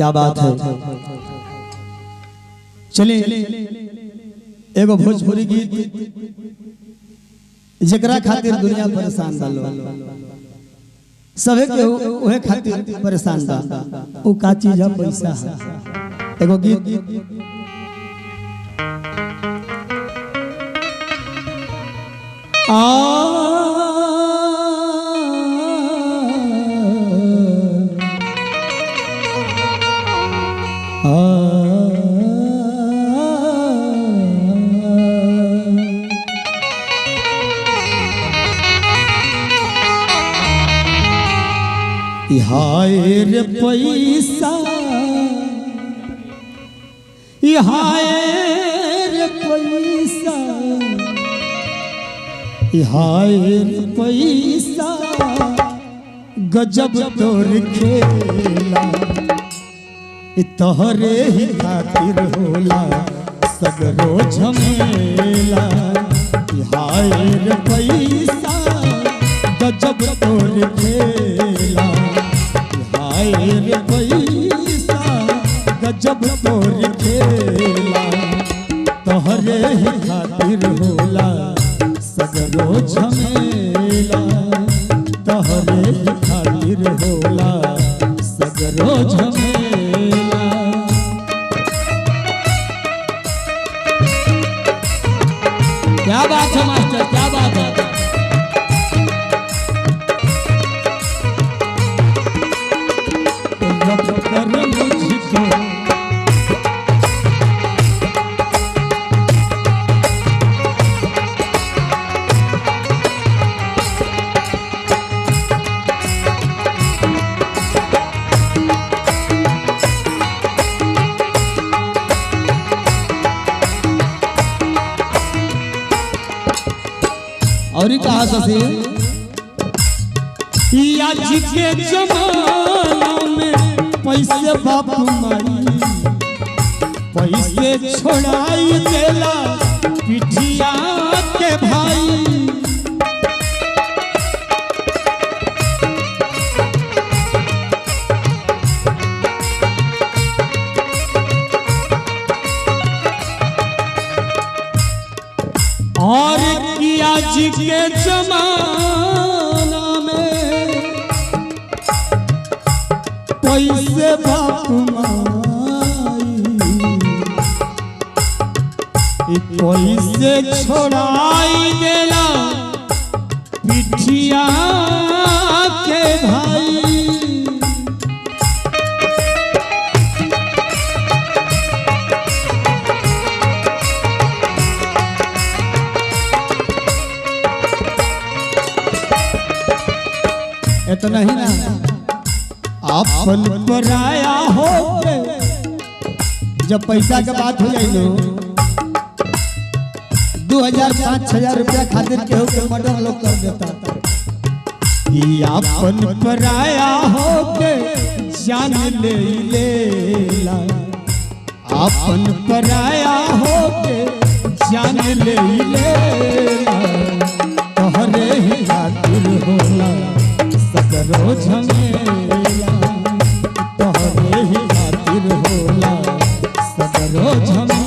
क्या बात है। चलिए एगो भोजपुरी गीत जकरा खातिर दुनिया परेशान बा, सभे के ओहे खातिर परेशान बा। ओ का चीज है? पैसा है। एगो गीत हाय रे पैसा, हाय रे पैसा, हाय रे पैसा, गजब तोर खेला, तोहरे ही खातिर होला सगरो झमेला। हाय रे पैसा, गजब तोर खेला, हाय रे पैसा, गजब तोर खेला, तोहरे ही खातिर होला सगरो झमेला, तोहरे ही खातिर होला सगरो झमेला। क्या बात है मास्टर, क्या बात है। और कहा ससे आज के जमाना में पैसे बाप माई, पैसे छोड़ाई देला पिठिया के भाई। और आज के जमाना में पैसे बाप माई, पैसे छोड़ाई देला पिठिया के भाई। इतना ही ना, अपन पराया हो जब पैसा के बात हो जाए 2000-5000 रुपया खातिर केहू के मर्डर लोग कर देता। अपन पराया हो के जान ले लेला, अपन पराया हो के जान ले लेला, तोहरे ही खातिर होला सगरो झमेला, तोहरे ही खातिर होला सगरो झमेला।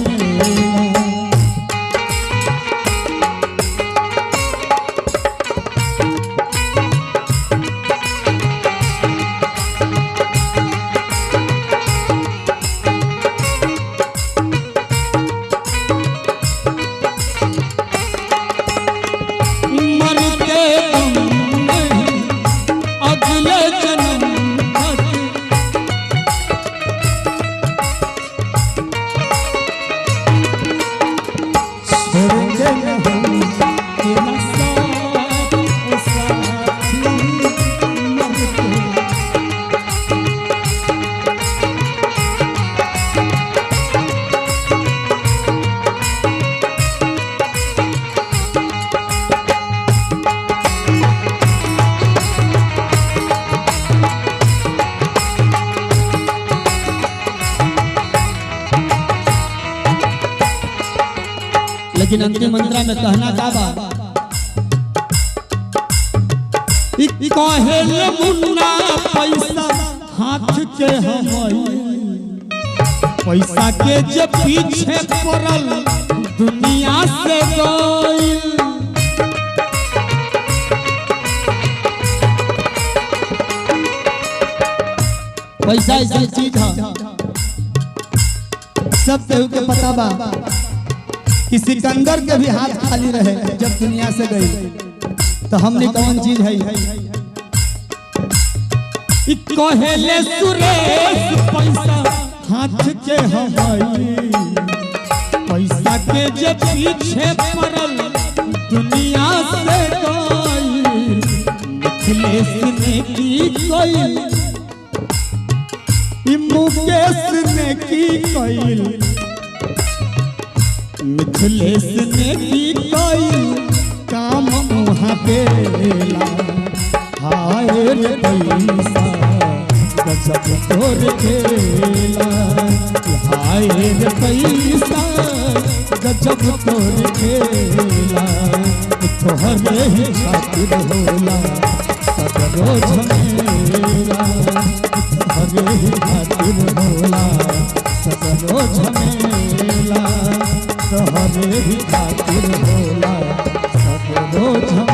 लेकिन अंतिम मंत्रा में कहना का बा, कहे मुन्ना पैसा हाथ के हमई, पैसा के जब पीछे पड़ल दुनिया से गइल पैसा ऐसी चीज है सब केहू के पता बा कि सिकंदर के भी हाथ खाली रहे जब दुनिया से गई तो हमने कौन चीज है कहेले सुरेश पैसा हाथ के हमारी पैसा के जब पीछे पड़ल दुनिया से गई मिथिलेश ने की कइल मुकेश ने की कइल मिथिलेश ने की कइल काम वहाँ पे हाय रे पैसा गजब तोर खेला हाय रे पैसा गजब तोर खेला तोहरे ही खातिर होला सगरो झमेला तोहरे ही खातिर होला सगरो झमेला तोहरे ही खातिर होला सगरो झमेला।